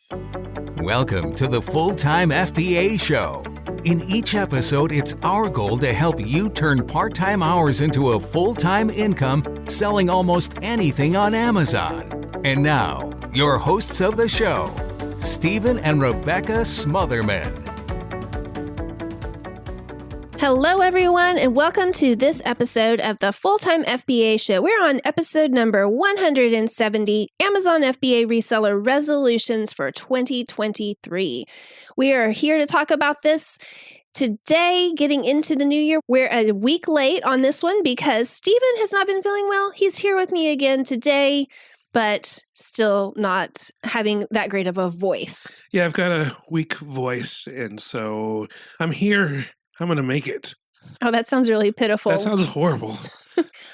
Welcome to the Full-Time FBA Show. In each episode, it's our goal to help you turn part-time hours into a full-time income selling almost anything on Amazon. And now, your hosts of the show, Stephen and Rebecca Smotherman. Hello, everyone, and welcome to this episode of the Full-Time FBA Show. We're on episode number 170, Amazon FBA Reseller Resolutions for 2023. We are here to talk about this today, getting into the new year. We're a week late on this one because Stephen has not been feeling well. He's here with me again today, but still not having that great of a voice. Yeah, I've got a weak voice, and so I'm here. I'm going to make it. Oh, that sounds really pitiful. That sounds horrible.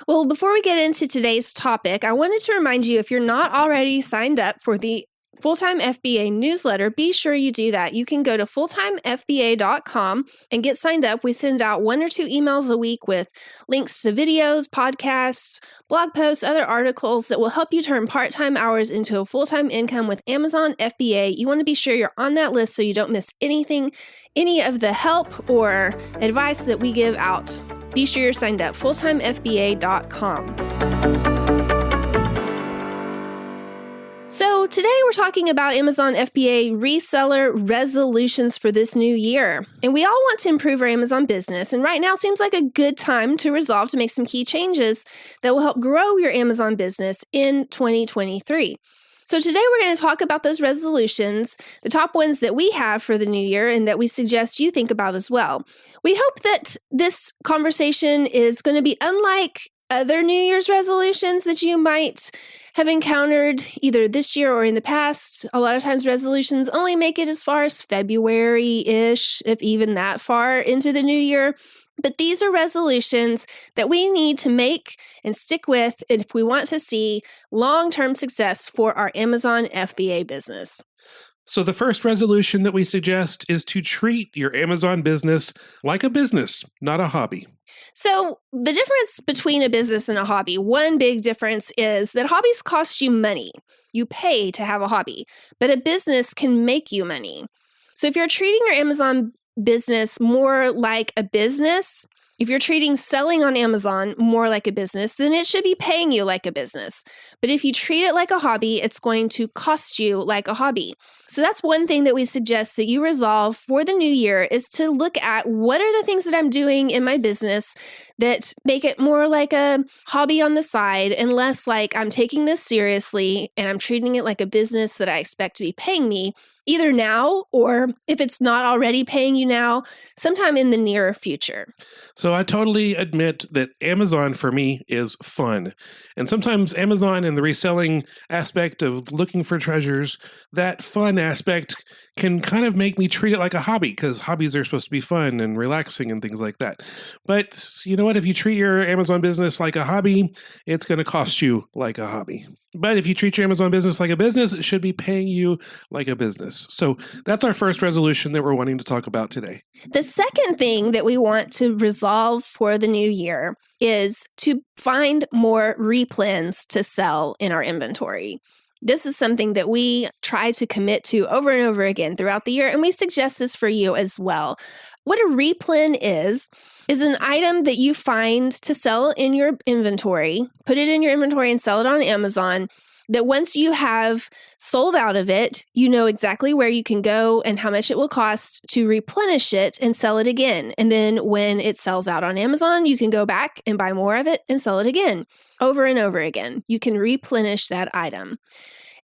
Well, before we get into today's topic, I wanted to remind you, if you're not already signed up for the Full-Time FBA newsletter, be sure you do that. You can go to fulltimefba.com and get signed up. We send out 1 or 2 emails a week with links to videos, podcasts, blog posts, other articles that will help you turn part-time hours into a full-time income with Amazon FBA. You want to be sure you're on that list so you don't miss anything, any of the help or advice that we give out. Be sure you're signed up, fulltimefba.com. So today we're talking about Amazon FBA reseller resolutions for this new year. And we all want to improve our Amazon business. And right now seems like a good time to resolve to make some key changes that will help grow your Amazon business in 2023. So today we're going to talk about those resolutions, the top ones that we have for the new year and that we suggest you think about as well. We hope that this conversation is going to be unlike other New Year's resolutions that you might have encountered either this year or in the past. A lot of times resolutions only make it as far as February-ish, if even that far into the new year. But these are resolutions that we need to make and stick with if we want to see long-term success for our Amazon FBA business. So the first resolution that we suggest is to treat your Amazon business like a business, not a hobby. So the difference between a business and a hobby, one big difference is that hobbies cost you money. You pay to have a hobby, but a business can make you money. So if you're treating your Amazon business more like a business, if you're treating selling on Amazon more like a business, then it should be paying you like a business. But if you treat it like a hobby, it's going to cost you like a hobby. So that's one thing that we suggest that you resolve for the new year is to look at what are the things that I'm doing in my business that make it more like a hobby on the side and less like I'm taking this seriously and I'm treating it like a business that I expect to be paying me either now or if it's not already paying you now, sometime in the near future. So I totally admit that Amazon for me is fun. And sometimes Amazon and the reselling aspect of looking for treasures, that fun aspect can kind of make me treat it like a hobby because hobbies are supposed to be fun and relaxing and things like that. But you know what? If you treat your Amazon business like a hobby, it's going to cost you like a hobby. But if you treat your Amazon business like a business, it should be paying you like a business. So that's our first resolution that we're wanting to talk about today. The second thing that we want to resolve for the new year is to find more replens to sell in our inventory. This is something that we try to commit to over and over again throughout the year, and we suggest this for you as well. What a replen is an item that you find to sell in your inventory, put it in your inventory and sell it on Amazon, that once you have sold out of it, you know exactly where you can go and how much it will cost to replenish it and sell it again. And then when it sells out on Amazon, you can go back and buy more of it and sell it again, over and over again. You can replenish that item.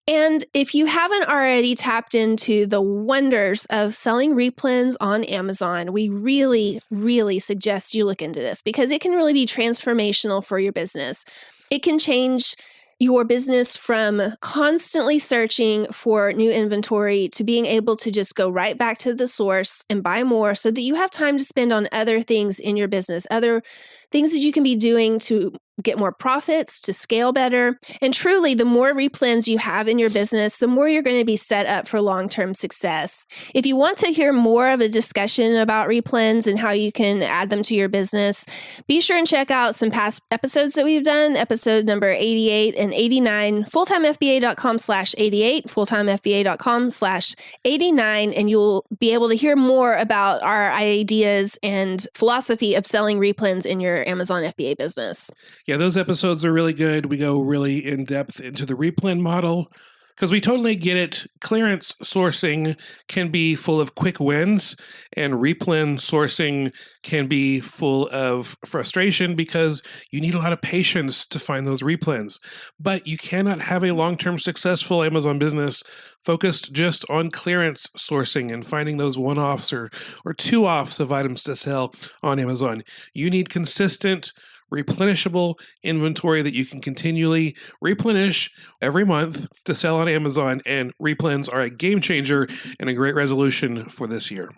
And if you haven't already tapped into the wonders of selling replens on Amazon, we really, really suggest you look into this because it can really be transformational for your business. It can change your business from constantly searching for new inventory to being able to just go right back to the source and buy more so that you have time to spend on other things in your business, other things that you can be doing to get more profits, to scale better. And truly, the more replens you have in your business, the more you're going to be set up for long-term success. If you want to hear more of a discussion about replens and how you can add them to your business, be sure and check out some past episodes that we've done, episode number 88 and 89, fulltimefba.com/88, fulltimefba.com/89, and you'll be able to hear more about our ideas and philosophy of selling replens in your Amazon FBA business. Yeah, those episodes are really good. We go really in depth into the replen model because we totally get it. Clearance sourcing can be full of quick wins, and replen sourcing can be full of frustration because you need a lot of patience to find those replens. But you cannot have a long-term successful Amazon business focused just on clearance sourcing and finding those one-offs or two-offs of items to sell on Amazon. You need consistent, replenishable inventory that you can continually replenish every month to sell on Amazon, and replens are a game changer and a great resolution for this year.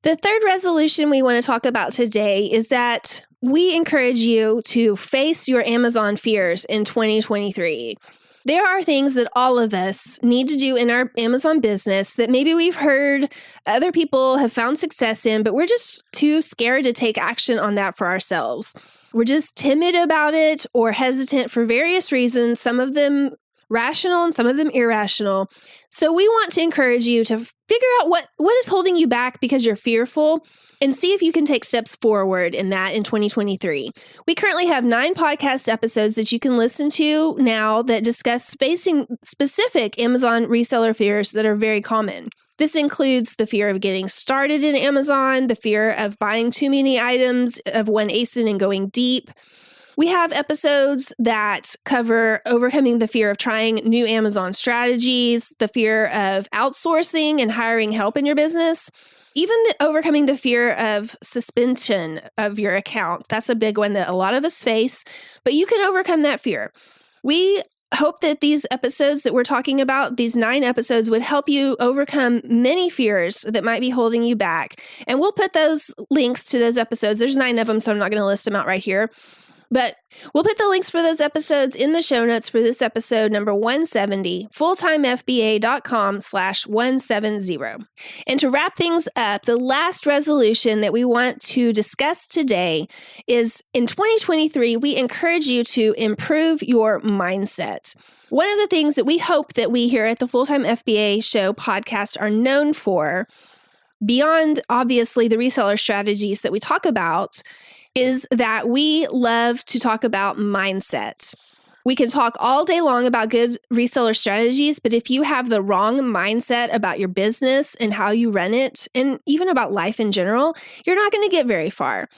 The third resolution we want to talk about today is that we encourage you to face your Amazon fears in 2023. There are things that all of us need to do in our Amazon business that maybe we've heard other people have found success in, but we're just too scared to take action on that for ourselves. We're just timid about it or hesitant for various reasons, some of them rational and some of them irrational. So we want to encourage you to figure out what is holding you back because you're fearful and see if you can take steps forward in that in 2023. We currently have 9 podcast episodes that you can listen to now that discuss facing specific Amazon reseller fears that are very common. This includes the fear of getting started in Amazon, the fear of buying too many items of one ASIN and going deep. We have episodes that cover overcoming the fear of trying new Amazon strategies, the fear of outsourcing and hiring help in your business, even overcoming the fear of suspension of your account. That's a big one that a lot of us face, but you can overcome that fear. We hope that these episodes that we're talking about, these 9 episodes, would help you overcome many fears that might be holding you back. And we'll put those links to those episodes. There's 9 of them, so I'm not going to list them out right here. But we'll put the links for those episodes in the show notes for this episode number 170, fulltimefba.com/170. And to wrap things up, the last resolution that we want to discuss today is in 2023, we encourage you to improve your mindset. One of the things that we hope that we here at the Full-Time FBA Show podcast are known for, beyond obviously the reseller strategies that we talk about, is that we love to talk about mindset. We can talk all day long about good reseller strategies, but if you have the wrong mindset about your business and how you run it, and even about life in general, you're not going to get very far.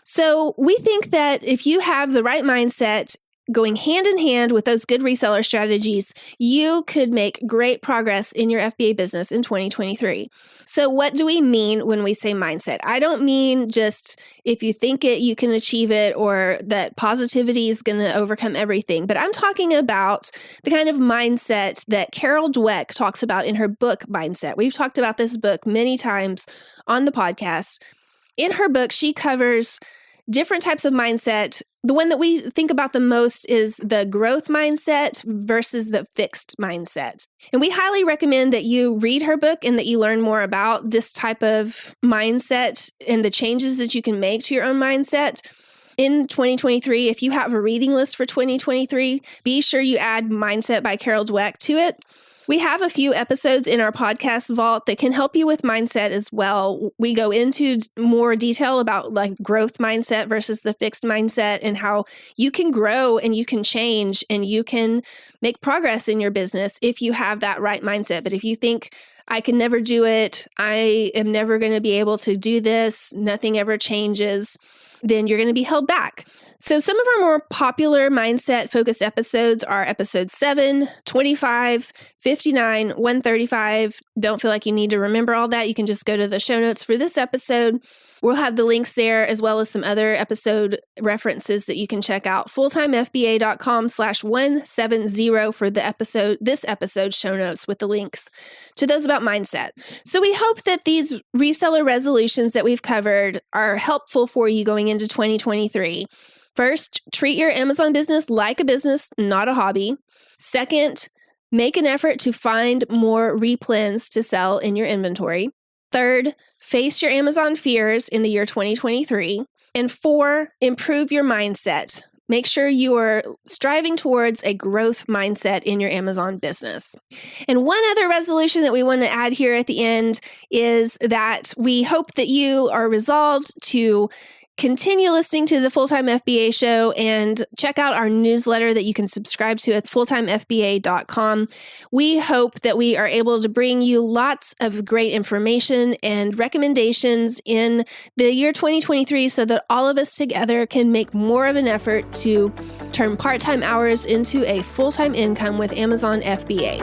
So we think that if you have the right mindset going hand in hand with those good reseller strategies, you could make great progress in your FBA business in 2023. So what do we mean when we say mindset? I don't mean just if you think it, you can achieve it, or that positivity is going to overcome everything. But I'm talking about the kind of mindset that Carol Dweck talks about in her book, Mindset. We've talked about this book many times on the podcast. In her book, she covers different types of mindset. The one that we think about the most is the growth mindset versus the fixed mindset. And we highly recommend that you read her book and that you learn more about this type of mindset and the changes that you can make to your own mindset. In 2023, if you have a reading list for 2023, be sure you add Mindset by Carol Dweck to it. We have a few episodes in our podcast vault that can help you with mindset as well. We go into more detail about like growth mindset versus the fixed mindset and how you can grow and you can change and you can make progress in your business if you have that right mindset. But if you think, I can never do it, I am never going to be able to do this, nothing ever changes, then you're going to be held back. So some of our more popular mindset-focused episodes are episode 7, 25, 59, 135. Don't feel like you need to remember all that. You can just go to the show notes for this episode. We'll have the links there as well as some other episode references that you can check out. fulltimefba.com/170 for this episode show notes with the links to those about mindset. So we hope that these reseller resolutions that we've covered are helpful for you going into 2023. First, treat your Amazon business like a business, not a hobby. Second, make an effort to find more replens to sell in your inventory. Third, face your Amazon fears in the year 2023. And 4, improve your mindset. Make sure you are striving towards a growth mindset in your Amazon business. And one other resolution that we want to add here at the end is that we hope that you are resolved to continue listening to the Full-Time FBA show and check out our newsletter that you can subscribe to at fulltimefba.com. We hope that we are able to bring you lots of great information and recommendations in the year 2023 so that all of us together can make more of an effort to turn part-time hours into a full-time income with Amazon FBA.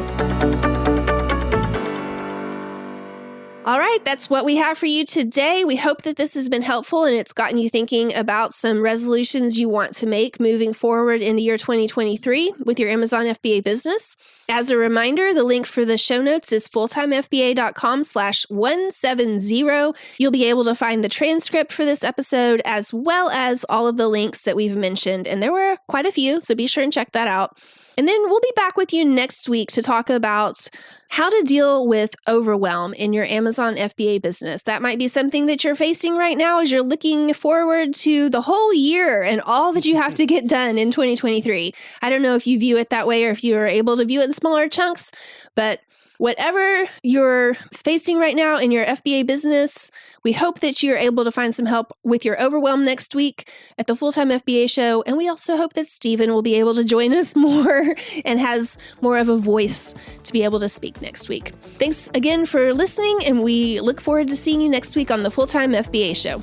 All right, that's what we have for you today. We hope that this has been helpful and it's gotten you thinking about some resolutions you want to make moving forward in the year 2023 with your Amazon FBA business. As a reminder, the link for the show notes is fulltimefba.com/170. You'll be able to find the transcript for this episode as well as all of the links that we've mentioned. And there were quite a few, so be sure and check that out. And then we'll be back with you next week to talk about how to deal with overwhelm in your Amazon FBA business. That might be something that you're facing right now as you're looking forward to the whole year and all that you have to get done in 2023. I don't know if you view it that way or if you're able to view it in smaller chunks, but whatever you're facing right now in your FBA business, we hope that you're able to find some help with your overwhelm next week at the Full-Time FBA show. And we also hope that Stephen will be able to join us more and has more of a voice to be able to speak next week. Thanks again for listening, and we look forward to seeing you next week on the Full-Time FBA show.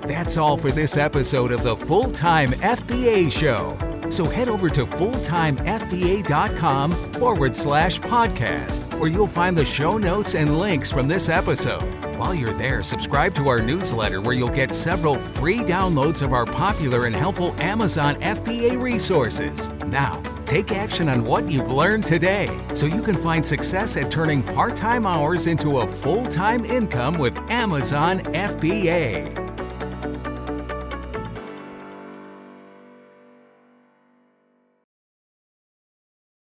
That's all for this episode of the Full-Time FBA show. So head over to fulltimefba.com/podcast, where you'll find the show notes and links from this episode. While you're there, subscribe to our newsletter where you'll get several free downloads of our popular and helpful Amazon FBA resources. Now, take action on what you've learned today so you can find success at turning part-time hours into a full-time income with Amazon FBA.